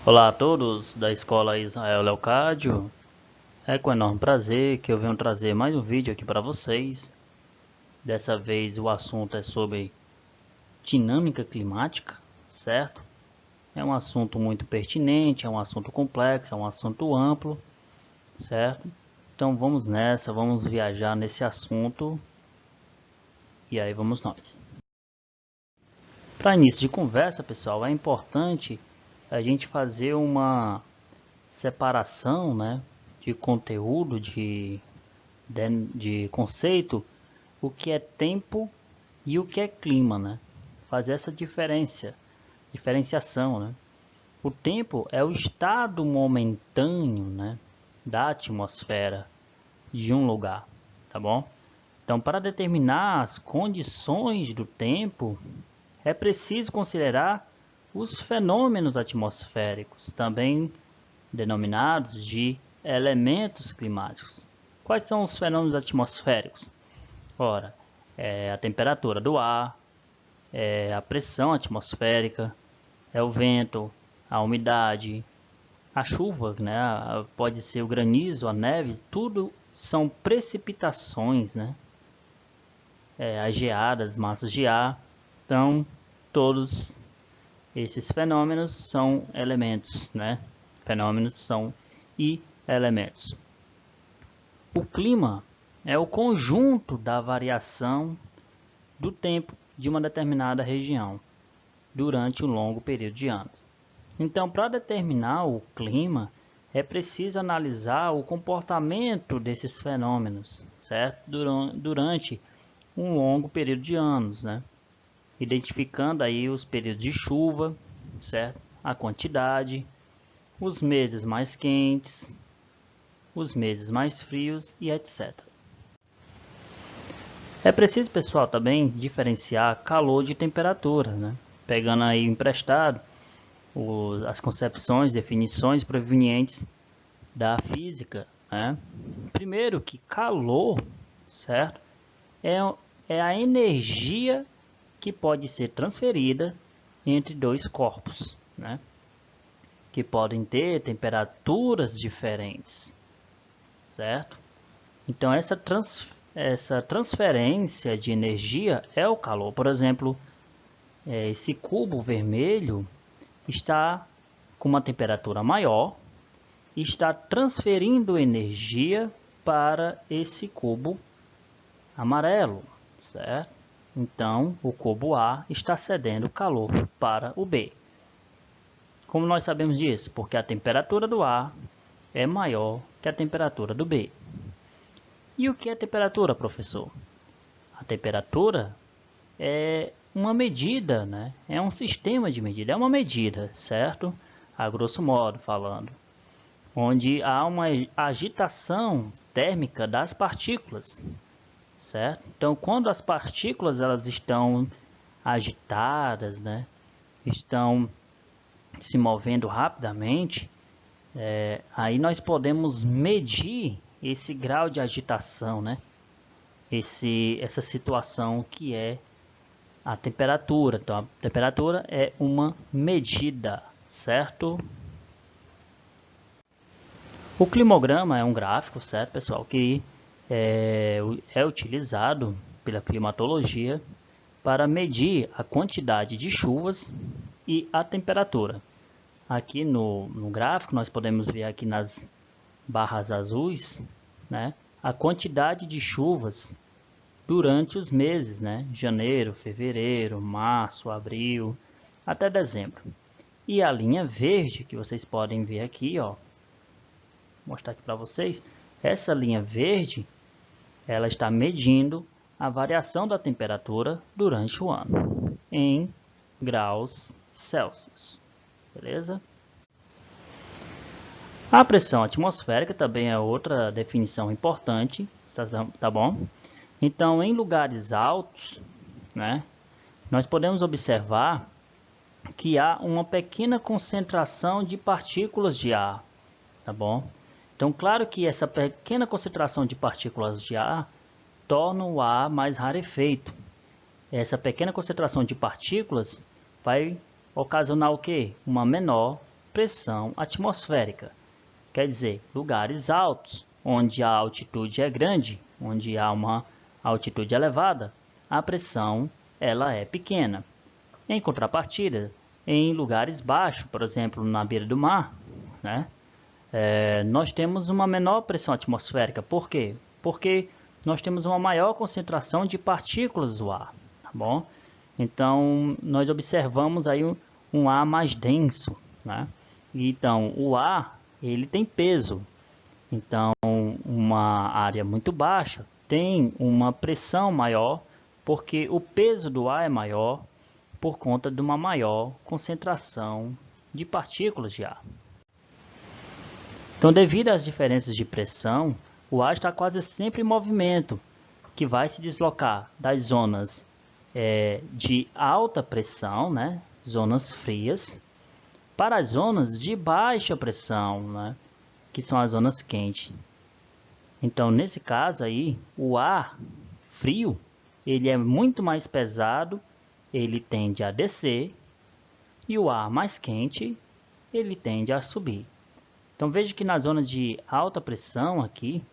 Olá a todos da Escola Israel Leocádio. É com enorme prazer que eu venho trazer mais um vídeo aqui para vocês. Dessa vez o assunto é sobre dinâmica climática, certo? É um assunto muito pertinente, é um assunto complexo, é um assunto amplo, certo? Então vamos nessa, vamos viajar nesse assunto e aí vamos nós. Para início de conversa, pessoal, é importante a gente fazer uma separação, né, de conteúdo, de conceito, o que é tempo e o que é clima, né? Fazer essa diferenciação, né? O tempo é o estado momentâneo, né, da atmosfera de um lugar, tá bom? Então, para determinar as condições do tempo, é preciso considerar os fenômenos atmosféricos, também denominados de elementos climáticos. Quais são os fenômenos atmosféricos? Ora, é a temperatura do ar, é a pressão atmosférica, é o vento, a umidade, a chuva, né? Pode ser o granizo, a neve, tudo são precipitações, né? As geadas, massas de ar. Então, todos esses fenômenos são elementos, né? Fenômenos são elementos. O clima é o conjunto da variação do tempo de uma determinada região durante um longo período de anos. Então, para determinar o clima, é preciso analisar o comportamento desses fenômenos, certo? Durante um longo período de anos, né? Identificando aí os períodos de chuva, certo? A quantidade, os meses mais quentes, os meses mais frios e etc. É preciso, pessoal, também diferenciar calor de temperatura, né? Pegando aí emprestado as concepções, definições provenientes da física, né? Primeiro que calor, certo? É a energia que pode ser transferida entre dois corpos, né? Que podem ter temperaturas diferentes, certo? Então essa transferência de energia é o calor. Por exemplo, esse cubo vermelho está com uma temperatura maior e está transferindo energia para esse cubo amarelo, certo? Então o cubo A está cedendo calor para o B. Como nós sabemos disso? Porque a temperatura do A é maior que a temperatura do B. E o que é temperatura, professor? A temperatura é uma medida, né? É um sistema de medida, é uma medida, certo? A grosso modo falando, onde há uma agitação térmica das partículas, certo? Então, quando as partículas elas estão agitadas, né? Estão se movendo rapidamente, aí nós podemos medir esse grau de agitação, né? Essa situação que é a temperatura. Então, a temperatura é uma medida, certo? O climograma é um gráfico, certo, pessoal, que é utilizado pela climatologia para medir a quantidade de chuvas e a temperatura. Aqui no gráfico nós podemos ver aqui nas barras azuis, né, a quantidade de chuvas durante os meses, né, janeiro, fevereiro, março, abril, até dezembro. E a linha verde que vocês podem ver aqui, ó, vou mostrar aqui para vocês, essa linha verde, ela está medindo a variação da temperatura durante o ano em graus Celsius. Beleza? A pressão atmosférica também é outra definição importante, tá bom? Então, em lugares altos, né, nós podemos observar que há uma pequena concentração de partículas de ar, tá bom? Então, claro que essa pequena concentração de partículas de ar torna o ar mais rarefeito. Essa pequena concentração de partículas vai ocasionar o quê? Uma menor pressão atmosférica. Quer dizer, lugares altos, onde a altitude é grande, onde há uma altitude elevada, a pressão ela é pequena. Em contrapartida, em lugares baixos, por exemplo, na beira do mar, né, nós temos uma menor pressão atmosférica. Por quê? Porque nós temos uma maior concentração de partículas do ar, tá bom? Então, nós observamos aí um ar mais denso, né? Então, o ar, ele tem peso. Então, uma área muito baixa tem uma pressão maior, porque o peso do ar é maior por conta de uma maior concentração de partículas de ar. Então, devido às diferenças de pressão, o ar está quase sempre em movimento, que vai se deslocar das zonas de alta pressão, né, zonas frias, para as zonas de baixa pressão, né, que são as zonas quentes. Então, nesse caso aí, o ar frio, ele é muito mais pesado, ele tende a descer, e o ar mais quente, ele tende a subir. Então, veja que na zona de alta pressão aqui,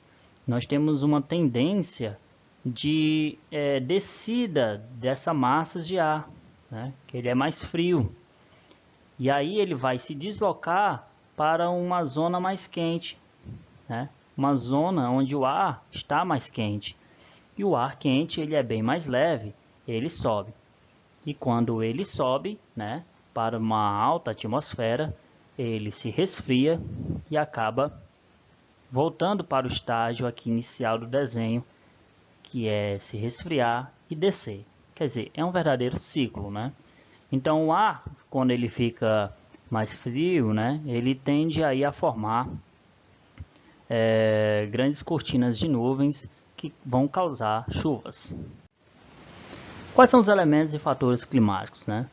nós temos uma tendência de descida dessa massa de ar, né? Que ele é mais frio. E aí ele vai se deslocar para uma zona mais quente, né? Uma zona onde o ar está mais quente. E o ar quente ele é bem mais leve, ele sobe. E quando ele sobe, né, para uma alta atmosfera, ele se resfria e acaba voltando para o estágio aqui inicial do desenho, que é se resfriar e descer. Quer dizer, é um verdadeiro ciclo, né? Então, o ar, quando ele fica mais frio, né, ele tende aí a formar grandes cortinas de nuvens que vão causar chuvas. Quais são os elementos e fatores climáticos, né?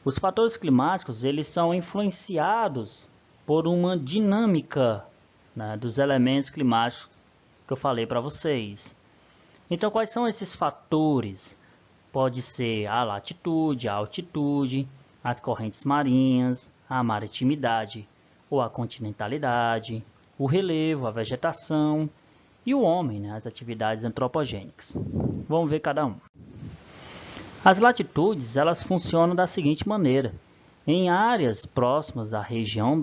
Os fatores climáticos, eles são influenciados por uma dinâmica, né, dos elementos climáticos que eu falei para vocês. Então, quais são esses fatores? Pode ser a latitude, a altitude, as correntes marinhas, a maritimidade ou a continentalidade, o relevo, a vegetação e o homem, né, as atividades antropogênicas. Vamos ver cada um. As latitudes, elas funcionam da seguinte maneira. Em áreas próximas à região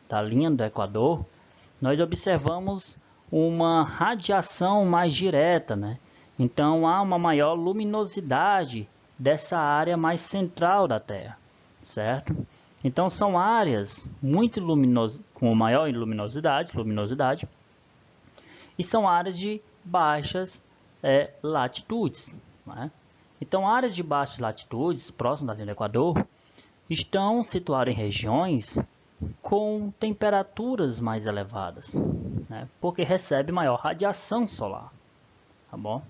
da linha do Equador, nós observamos uma radiação mais direta, né? Então, há uma maior luminosidade dessa área mais central da Terra, certo? Então, são áreas muito luminosas, com maior luminosidade, e são áreas de baixas latitudes, né? Então, áreas de baixas latitudes, próximas da linha do Equador, estão situadas em regiões com temperaturas mais elevadas, né? Porque recebe maior radiação solar, tá bom?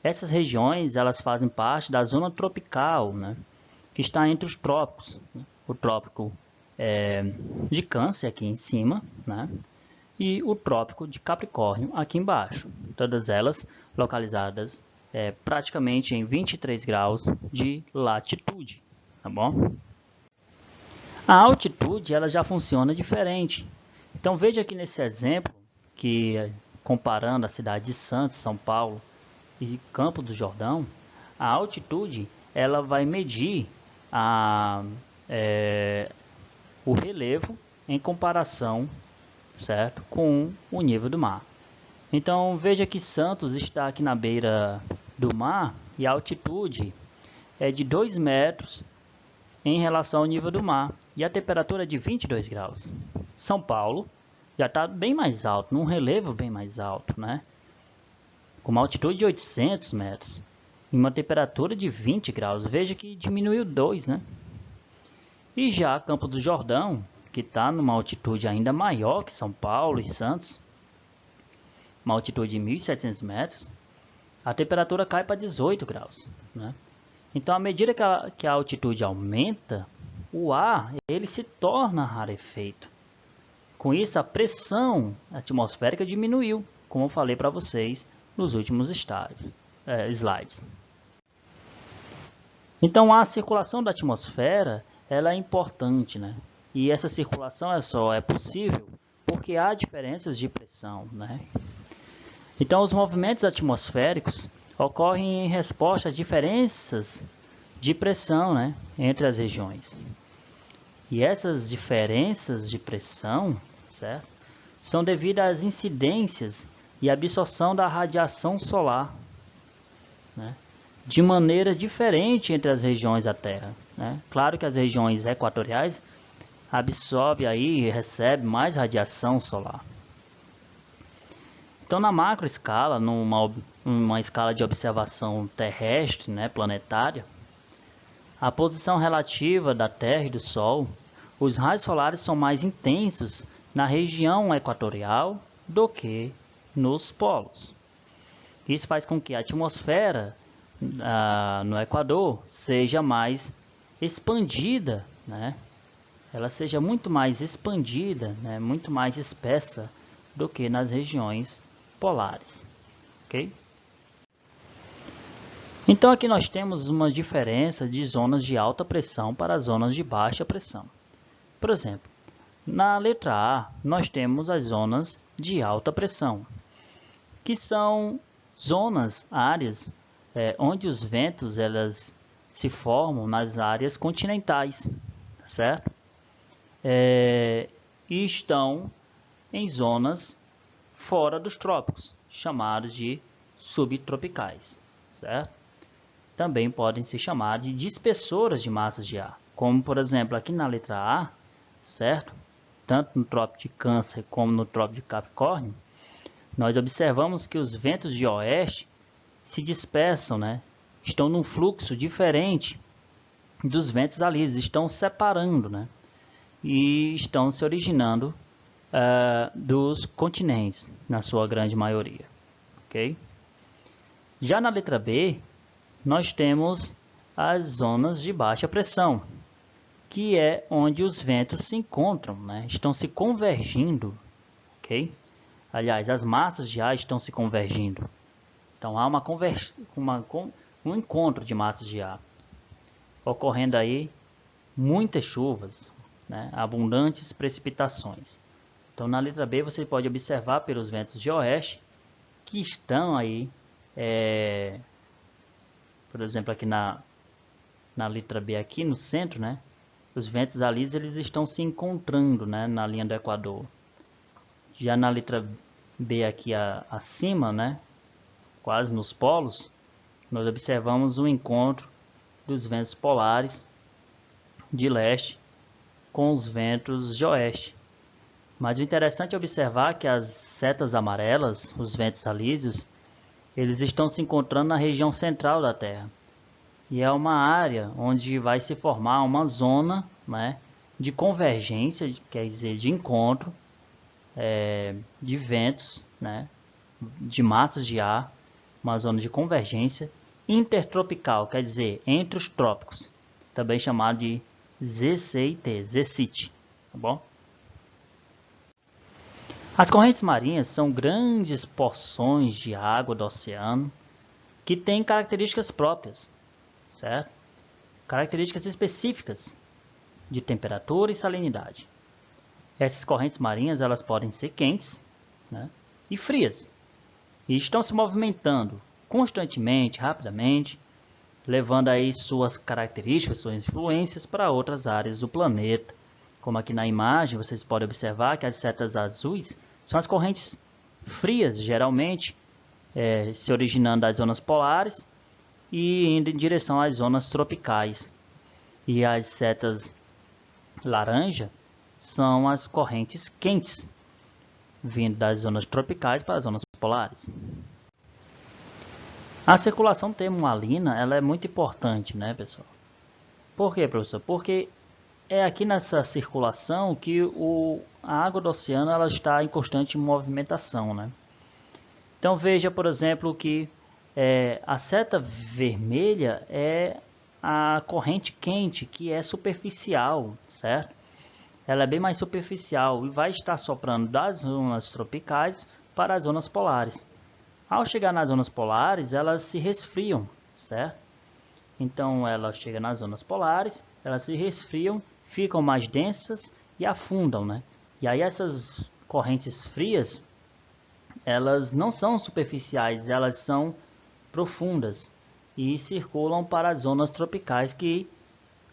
Essas regiões, elas fazem parte da zona tropical, né, que está entre os trópicos, né? O trópico de Câncer aqui em cima, né, e o trópico de Capricórnio aqui embaixo. Todas elas localizadas praticamente em 23 graus de latitude, tá bom? A altitude ela já funciona diferente. Então veja aqui nesse exemplo que comparando a cidade de Santos, São Paulo e Campos do Jordão, a altitude ela vai medir o relevo em comparação, certo, com o nível do mar. Então veja que Santos está aqui na beira do mar e a altitude é de 2 metros em relação ao nível do mar e a temperatura é de 22 graus. São Paulo já está bem mais alto, num relevo bem mais alto, né? Com uma altitude de 800 metros e uma temperatura de 20 graus. Veja que diminuiu 2, né? E já Campos do Jordão, que está numa altitude ainda maior que São Paulo e Santos, uma altitude de 1.700 metros, a temperatura cai para 18 graus, né? Então, à medida que a altitude aumenta, o ar ele se torna rarefeito. Com isso, a pressão atmosférica diminuiu, como eu falei para vocês nos últimos slides. Então, a circulação da atmosfera ela é importante, né? E essa circulação é possível porque há diferenças de pressão, né? Então, os movimentos atmosféricos ocorrem em resposta às diferenças de pressão, né, entre as regiões. E essas diferenças de pressão, certo, são devidas às incidências e absorção da radiação solar, né, de maneira diferente entre as regiões da Terra, né? Claro que as regiões equatoriais absorvem aí e recebem mais radiação solar. Então, na macroescala, numa escala de observação terrestre, né, planetária, a posição relativa da Terra e do Sol, os raios solares são mais intensos na região equatorial do que nos polos. Isso faz com que a atmosfera no Equador seja mais expandida, né? Ela seja muito mais expandida, né? Muito mais espessa do que nas regiões polares, ok? Então aqui nós temos uma diferença de zonas de alta pressão para zonas de baixa pressão. Por exemplo, na letra A nós temos as zonas de alta pressão, que são zonas, áreas, onde os ventos elas se formam nas áreas continentais, certo? E estão em zonas fora dos trópicos, chamados de subtropicais, certo? Também podem ser chamados de dispersoras de massas de ar, como por exemplo aqui na letra A, certo? Tanto no trópico de Câncer como no trópico de Capricórnio, nós observamos que os ventos de oeste se dispersam, né? Estão num fluxo diferente dos ventos alísios, estão separando, né? E estão se originando dos continentes, na sua grande maioria, ok? Já na letra B, nós temos as zonas de baixa pressão, que é onde os ventos se encontram, né? Estão se convergindo, ok? Aliás, as massas de ar estão se convergindo. Então, há um encontro de massas de ar, ocorrendo aí muitas chuvas, né? Abundantes precipitações. Então, na letra B, você pode observar pelos ventos de oeste, que estão aí, por exemplo, aqui na letra B, aqui no centro, né? Os ventos alísios eles estão se encontrando, né, na linha do Equador. Já na letra B aqui acima, né, quase nos polos, nós observamos o encontro dos ventos polares de leste com os ventos de oeste. Mas o interessante é observar que as setas amarelas, os ventos alísios, eles estão se encontrando na região central da Terra. E é uma área onde vai se formar uma zona, né, de convergência, quer dizer, de encontro de ventos, né, de massas de ar, uma zona de convergência intertropical, quer dizer, entre os trópicos, também chamado de ZCIT, tá bom? As correntes marinhas são grandes porções de água do oceano que têm características próprias, certo? Características específicas de temperatura e salinidade. Essas correntes marinhas elas podem ser quentes, né, e frias, e estão se movimentando constantemente, rapidamente, levando aí suas características, suas influências para outras áreas do planeta. Como aqui na imagem, vocês podem observar que as setas azuis são as correntes frias, geralmente, se originando das zonas polares e indo em direção às zonas tropicais. E as setas laranja são as correntes quentes, vindo das zonas tropicais para as zonas polares. A circulação termoalina ela é muito importante, né, pessoal? Por quê, professor? Porque é aqui nessa circulação que a água do oceano ela está em constante movimentação, né? Então veja, por exemplo, que a seta vermelha é a corrente quente, que é superficial, certo? Ela é bem mais superficial e vai estar soprando das zonas tropicais para as zonas polares. Ao chegar nas zonas polares, elas se resfriam, certo? Então, ela chega nas zonas polares, elas se resfriam, ficam mais densas e afundam, né? E aí essas correntes frias, elas não são superficiais, elas são profundas e circulam para as zonas tropicais, que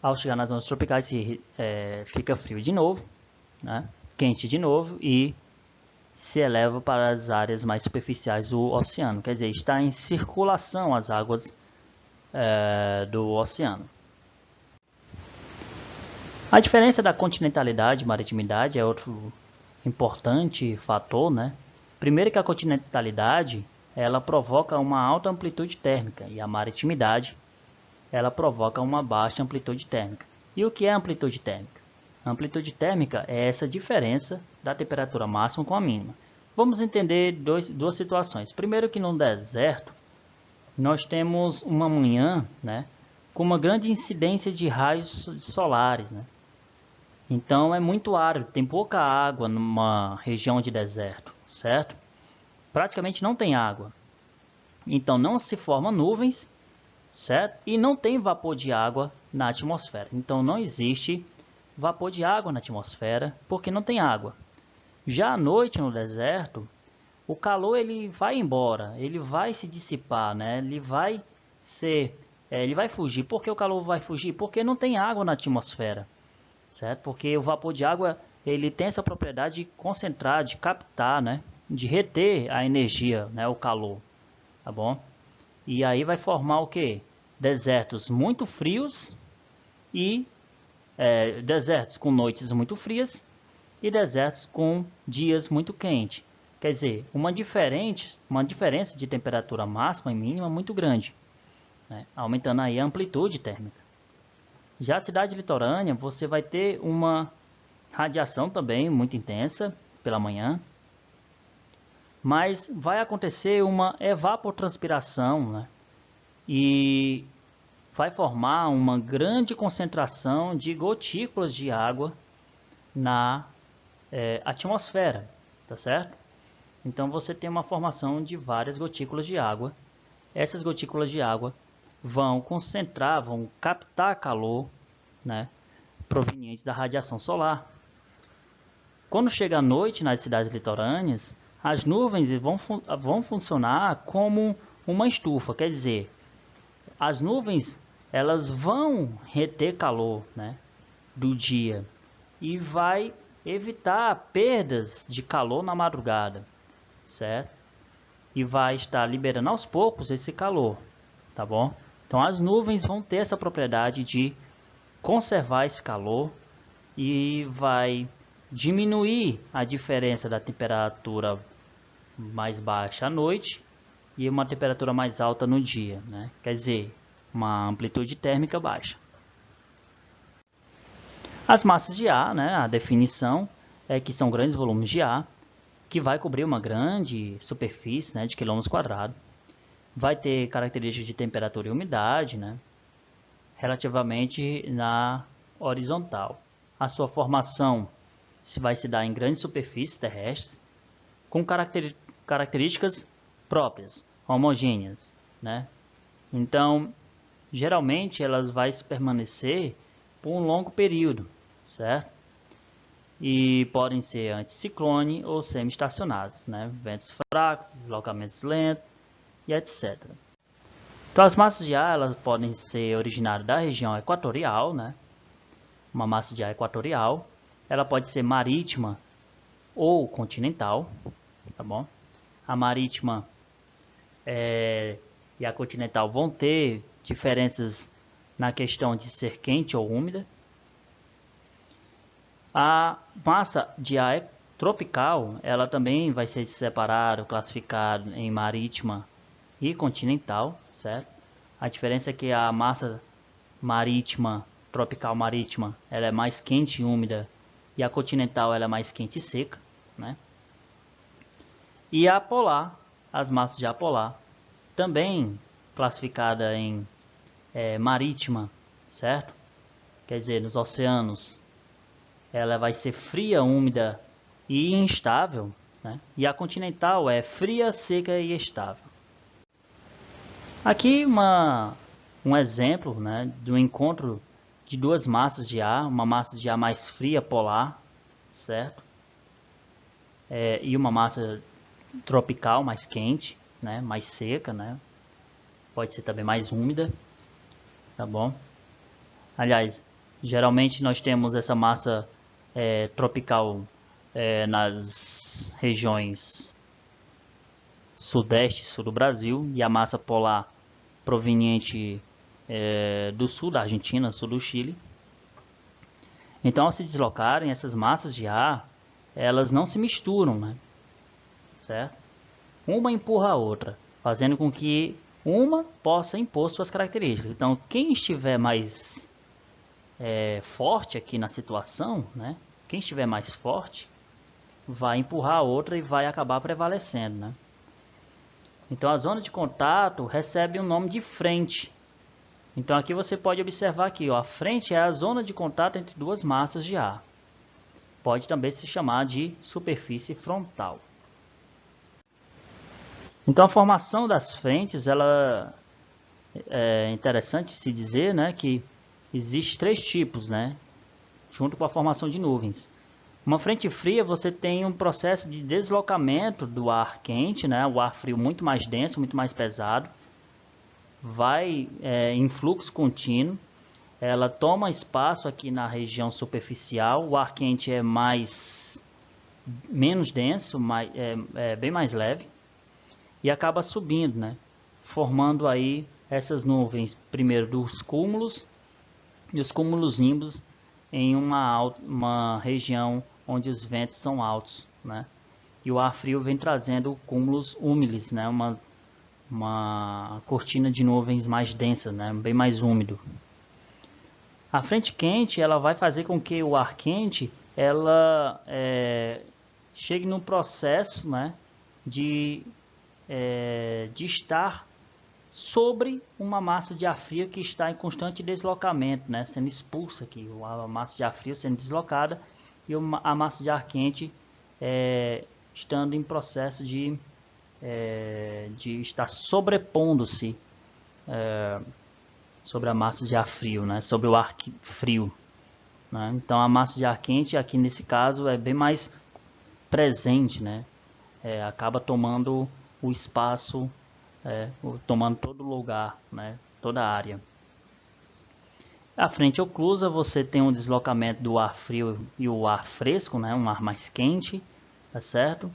ao chegar nas zonas tropicais fica frio de novo, né? Quente de novo, e se eleva para as áreas mais superficiais do oceano. Quer dizer, está em circulação as águas do oceano. A diferença da continentalidade e maritimidade é outro importante fator, né? Primeiro que a continentalidade, ela provoca uma alta amplitude térmica, e a maritimidade, ela provoca uma baixa amplitude térmica. E o que é amplitude térmica? A amplitude térmica é essa diferença da temperatura máxima com a mínima. Vamos entender duas situações. Primeiro que no deserto, nós temos uma manhã, né, com uma grande incidência de raios solares, né? Então é muito árido, tem pouca água numa região de deserto, certo? Praticamente não tem água. Então não se formam nuvens, certo? E não tem vapor de água na atmosfera. Então não existe vapor de água na atmosfera porque não tem água. Já à noite no deserto, o calor ele vai embora, ele vai se dissipar, né? Ele vai fugir. Por que o calor vai fugir? Porque não tem água na atmosfera, certo? Porque o vapor de água ele tem essa propriedade de concentrar, de captar, né? De reter a energia, né? O calor, tá bom? E aí vai formar o que? Desertos muito frios e desertos com noites muito frias e desertos com dias muito quentes. Quer dizer, uma diferença de temperatura máxima e mínima muito grande, né? Aumentando aí a amplitude térmica. Já a cidade litorânea, você vai ter uma radiação também muito intensa pela manhã, mas vai acontecer uma evapotranspiração, né? E vai formar uma grande concentração de gotículas de água na atmosfera, tá certo? Então você tem uma formação de várias gotículas de água. Essas gotículas de água vão concentrar, vão captar calor, né, proveniente da radiação solar. Quando chega a noite nas cidades litorâneas, as nuvens vão funcionar como uma estufa, quer dizer, as nuvens elas vão reter calor, né, do dia e vai evitar perdas de calor na madrugada, certo? E vai estar liberando aos poucos esse calor, tá bom? Então as nuvens vão ter essa propriedade de conservar esse calor e vai diminuir a diferença da temperatura mais baixa à noite e uma temperatura mais alta no dia, né? Quer dizer, uma amplitude térmica baixa. As massas de ar, né? A definição é que são grandes volumes de ar que vai cobrir uma grande superfície, né, de quilômetros quadrados. Vai ter características de temperatura e umidade, né, relativamente na horizontal. A sua formação vai se dar em grandes superfícies terrestres, com características próprias, homogêneas, né? Então, geralmente elas vão permanecer por um longo período, certo? E podem ser anticiclone ou semi-estacionários, né? Ventos fracos, deslocamentos lentos e etc. Então, as massas de ar elas podem ser originárias da região equatorial, né? Uma massa de ar equatorial, ela pode ser marítima ou continental, tá bom? A marítima e a continental vão ter diferenças na questão de ser quente ou úmida. A massa de ar tropical, ela também vai ser separada, classificada em marítima e continental, certo? A diferença é que a massa marítima, tropical marítima, ela é mais quente e úmida, e a continental ela é mais quente e seca, né? E a polar, as massas de ar polar, também classificada em marítima, certo? Quer dizer, nos oceanos, ela vai ser fria, úmida e instável, né? E a continental é fria, seca e estável. Aqui um exemplo, né, do encontro de duas massas de ar, uma massa de ar mais fria, polar, certo? E uma massa tropical mais quente, né? Mais seca, né? Pode ser também mais úmida, tá bom? Aliás, geralmente nós temos essa massa tropical nas regiões sudeste e sul do Brasil, e a massa polar proveniente do sul da Argentina, sul do Chile. Então, ao se deslocarem, essas massas de ar, elas não se misturam, né? Certo? Uma empurra a outra, fazendo com que uma possa impor suas características. Então, quem estiver mais forte aqui na situação, né? Quem estiver mais forte vai empurrar a outra e vai acabar prevalecendo, né? Então, a zona de contato recebe o nome de frente. Então, aqui você pode observar aqui, ó, a frente é a zona de contato entre duas massas de ar. Pode também se chamar de superfície frontal. Então, a formação das frentes, ela é interessante se dizer, né, que existe 3 tipos, né, junto com a formação de nuvens. Uma frente fria, você tem um processo de deslocamento do ar quente, né, o ar frio muito mais denso, muito mais pesado, vai em fluxo contínuo, ela toma espaço aqui na região superficial, o ar quente é menos denso, bem mais leve, e acaba subindo, né, formando aí essas nuvens, primeiro dos cúmulos, e os cúmulos nimbus em uma região onde os ventos são altos, né? E o ar frio vem trazendo cúmulos úmiles, né? Uma cortina de nuvens mais densa, né? Bem mais úmido. A frente quente, ela vai fazer com que o ar quente ela chegue num processo, né? de estar sobre uma massa de ar frio que está em constante deslocamento, né, sendo expulsa aqui, a massa de ar frio sendo deslocada e a massa de ar quente estando em processo de estar sobrepondo-se sobre a massa de ar frio, né, sobre o ar frio, né? Então a massa de ar quente aqui nesse caso é bem mais presente, né, acaba tomando o espaço, tomando todo lugar, né, toda a área. A frente oclusa, você tem um deslocamento do ar frio e o ar fresco, né, um ar mais quente, tá certo?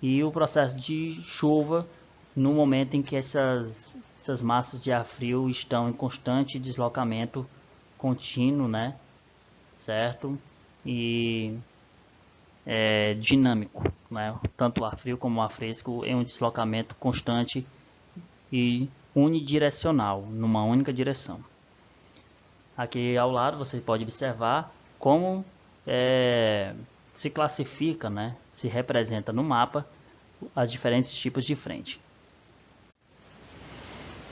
E o processo de chuva no momento em que essas massas de ar frio estão em constante deslocamento contínuo, né, certo? E dinâmico, né? Tanto o ar frio como o ar fresco em um deslocamento constante e unidirecional, numa única direção. Aqui ao lado você pode observar como se classifica, né, se representa no mapa as diferentes tipos de frente.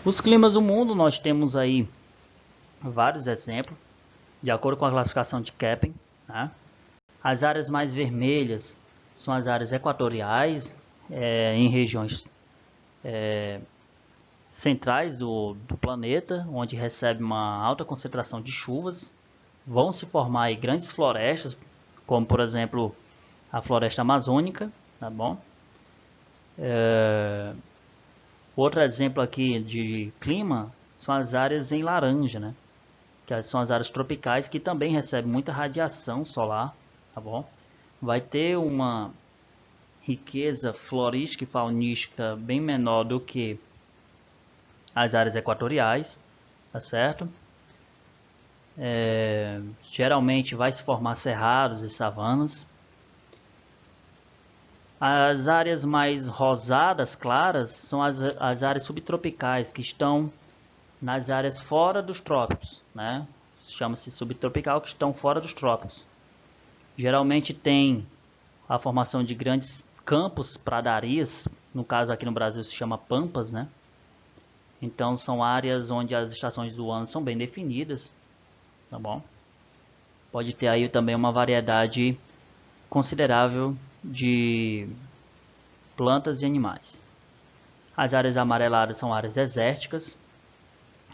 Os climas do mundo, nós temos aí vários exemplos, de acordo com a classificação de Köppen, né? As áreas mais vermelhas são as áreas equatoriais, em regiões centrais do planeta, onde recebe uma alta concentração de chuvas. Vão se formar aí grandes florestas, como por exemplo a floresta amazônica, tá bom? Outro exemplo aqui de clima são as áreas em laranja, né? Que são as áreas tropicais que também recebem muita radiação solar, tá bom? Vai ter uma riqueza florística e faunística bem menor do que as áreas equatoriais, tá certo? Geralmente vai se formar cerrados e savanas. As áreas mais rosadas, claras, são as áreas subtropicais, que estão nas áreas fora dos trópicos, né? Chama-se subtropical, que estão fora dos trópicos. Geralmente tem a formação de grandes campos, pradarias, no caso aqui no Brasil se chama pampas, né? Então são áreas onde as estações do ano são bem definidas, tá bom? Pode ter aí também uma variedade considerável de plantas e animais. As áreas amareladas são áreas desérticas,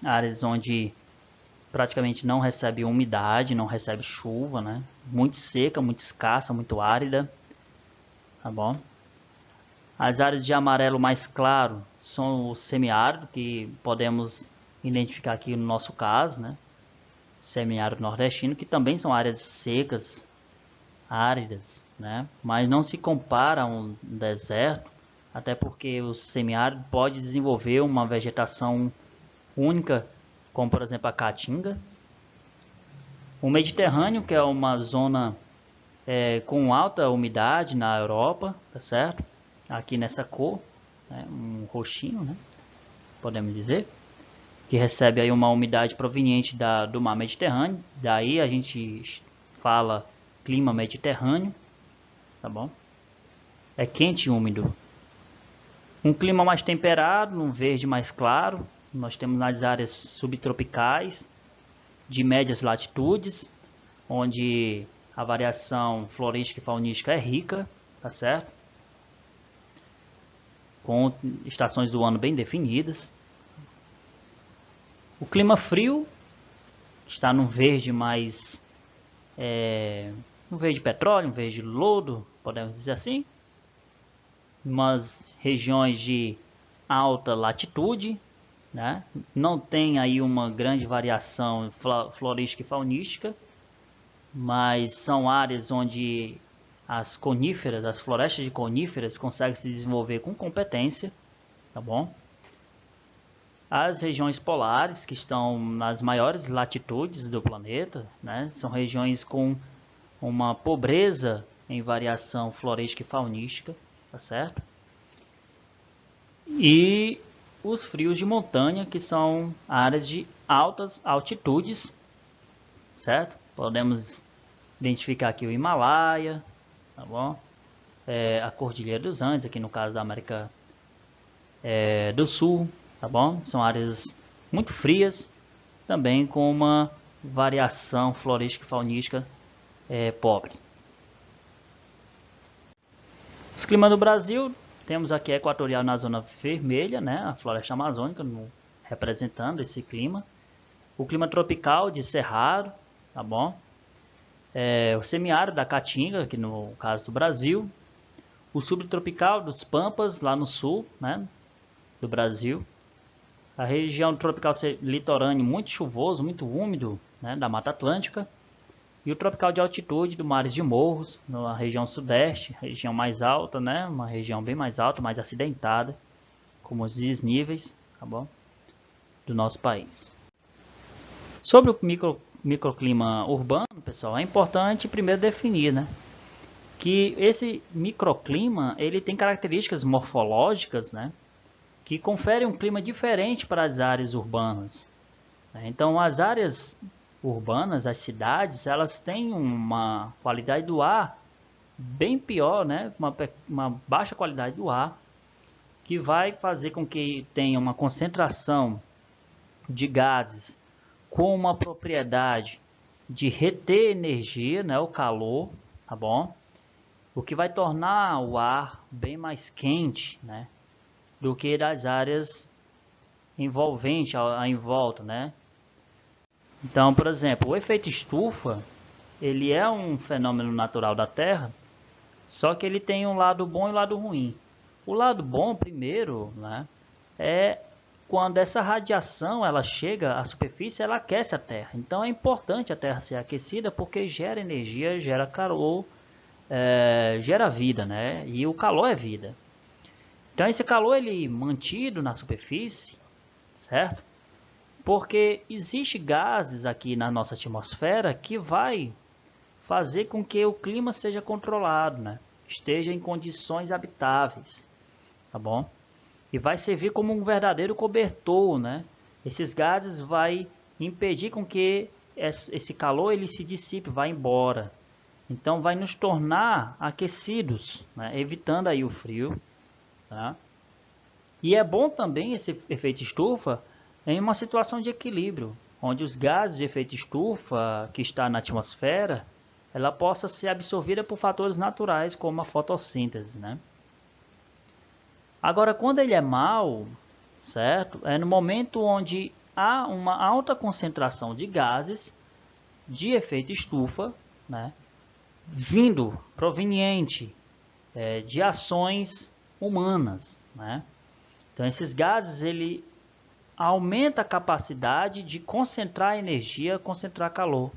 áreas onde praticamente não recebe umidade, não recebe chuva, né? Muito seca, muito escassa, muito árida, tá bom? As áreas de amarelo mais claro são o semiárido, que podemos identificar aqui no nosso caso, né? Semiárido nordestino, que também são áreas secas, áridas, né? Mas não se compara a um deserto, até porque o semiárido pode desenvolver uma vegetação única, como por exemplo a caatinga. O Mediterrâneo, que é uma zona com alta umidade na Europa, tá certo? Aqui nessa cor, né? Um roxinho, né? Podemos dizer, que recebe aí uma umidade proveniente do mar Mediterrâneo, daí a gente fala clima mediterrâneo, tá bom? É quente e úmido. Um clima mais temperado, um verde mais claro, nós temos nas áreas subtropicais, de médias latitudes, onde a variação florística e faunística é rica, tá certo? Com estações do ano bem definidas. O clima frio está no verde mais um verde petróleo, um verde lodo, podemos dizer assim. Umas regiões de alta latitude, né? Não tem aí uma grande variação florística e faunística, mas são áreas onde as coníferas, as florestas de coníferas conseguem se desenvolver com competência, tá bom? As regiões polares, que estão nas maiores latitudes do planeta, né? São regiões com uma pobreza em variação florística e faunística, tá certo? E os frios de montanha, que são áreas de altas altitudes, certo? Podemos identificar aqui o Himalaia, tá bom? A Cordilheira dos Andes, aqui no caso da América do Sul, tá bom? São áreas muito frias, também com uma variação florística e faunística pobre. Os climas do Brasil, temos aqui a equatorial na zona vermelha, né? A floresta amazônica representando esse clima. O clima tropical de Cerrado, tá bom? O semiárido da Caatinga, aqui no caso do Brasil. O subtropical dos Pampas, lá no sul, né? Do Brasil. A região tropical litorânea muito chuvoso, muito úmido, né? Da Mata Atlântica. E o tropical de altitude do Mares de Morros, na região sudeste, região mais alta, né? Uma região bem mais alta, mais acidentada, como os desníveis, tá bom? Do nosso país. Sobre o microclima urbano, pessoal, é importante primeiro definir, né? Que esse microclima, ele tem características morfológicas, né? Que conferem um clima diferente para as áreas urbanas. Então, as áreas urbanas, as cidades, elas têm uma qualidade do ar bem pior, né? Uma baixa qualidade do ar, que vai fazer com que tenha uma concentração de gases com uma propriedade de reter energia, né? O calor, tá bom? O que vai tornar o ar bem mais quente, né? Do que das áreas envolventes em volta, né? Então, por exemplo, o efeito estufa, ele é um fenômeno natural da Terra, só que ele tem um lado bom e um lado ruim. O lado bom, primeiro, né, é quando essa radiação ela chega à superfície, ela aquece a Terra. Então é importante a Terra ser aquecida porque gera energia, gera calor, gera vida, né? E o calor é vida. Então esse calor ele mantido na superfície, certo? Porque existe gases aqui na nossa atmosfera que vai fazer com que o clima seja controlado, né? Esteja em condições habitáveis, tá bom? E vai servir como um verdadeiro cobertor, né? Esses gases vai impedir com que esse calor ele se dissipe, vá embora. Então vai nos tornar aquecidos, né? Evitando aí o frio, tá? E é bom também esse efeito estufa em uma situação de equilíbrio, onde os gases de efeito estufa que está na atmosfera, ela possa ser absorvida por fatores naturais como a fotossíntese, né? Agora, quando ele é mau, certo? É no momento onde há uma alta concentração de gases de efeito estufa, né, proveniente de ações humanas, né? Então esses gases ele aumenta a capacidade de concentrar energia, concentrar calor,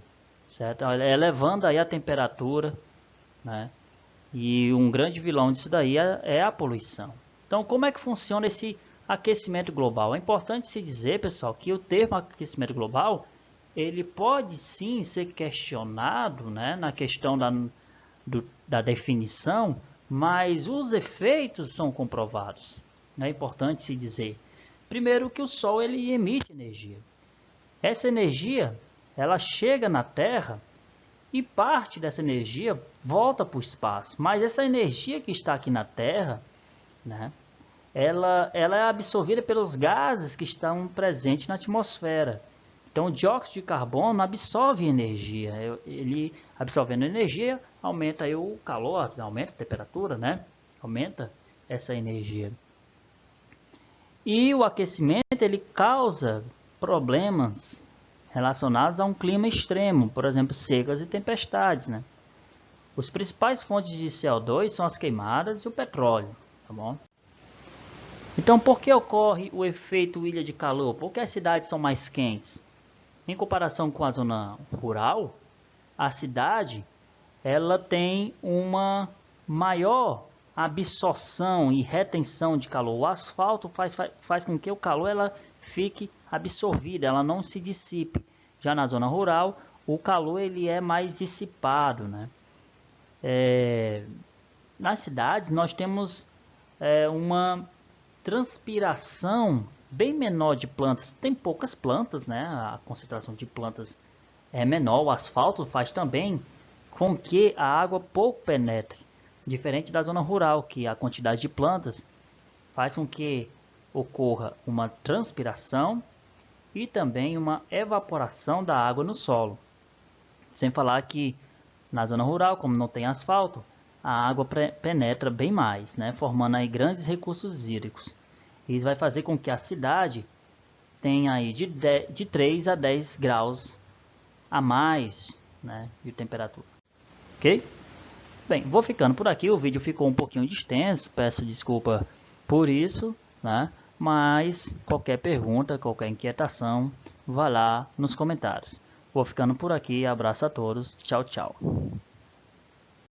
certo? Elevando aí a temperatura, né? E um grande vilão disso daí é a poluição. Então como é que funciona esse aquecimento global? É importante se dizer, pessoal, que o termo aquecimento global ele pode sim ser questionado, né, na questão da definição, mas os efeitos são comprovados. É importante se dizer. Primeiro que o Sol ele emite energia. Essa energia ela chega na Terra e parte dessa energia volta para o espaço. Mas essa energia que está aqui na Terra, né, ela é absorvida pelos gases que estão presentes na atmosfera. Então o dióxido de carbono absorve energia. Ele absorvendo energia aumenta aí o calor, aumenta a temperatura, né? Aumenta essa energia. E o aquecimento ele causa problemas relacionados a um clima extremo, por exemplo, secas e tempestades, né? Os principais fontes de CO2 são as queimadas e o petróleo, tá bom? Então, por que ocorre o efeito ilha de calor? Porque as cidades são mais quentes. Em comparação com a zona rural, a cidade ela tem uma maior absorção e retenção de calor. O asfalto faz com que o calor ela fique absorvida, ela não se dissipe. Já na zona rural, o calor ele é mais dissipado, né? Nas cidades, nós temos uma transpiração bem menor de plantas. Tem poucas plantas, né? A concentração de plantas é menor. O asfalto faz também com que a água pouco penetre, diferente da zona rural, que a quantidade de plantas faz com que ocorra uma transpiração e também uma evaporação da água no solo. Sem falar que na zona rural, como não tem asfalto, a água penetra bem mais, né? Formando aí grandes recursos hídricos. Isso vai fazer com que a cidade tenha aí de 3 a 10 graus a mais, né, de temperatura. Ok? Bem, vou ficando por aqui. O vídeo ficou um pouquinho extenso. Peço desculpa por isso, né? Mas qualquer pergunta, qualquer inquietação, vá lá nos comentários. Vou ficando por aqui. Abraço a todos. Tchau, tchau.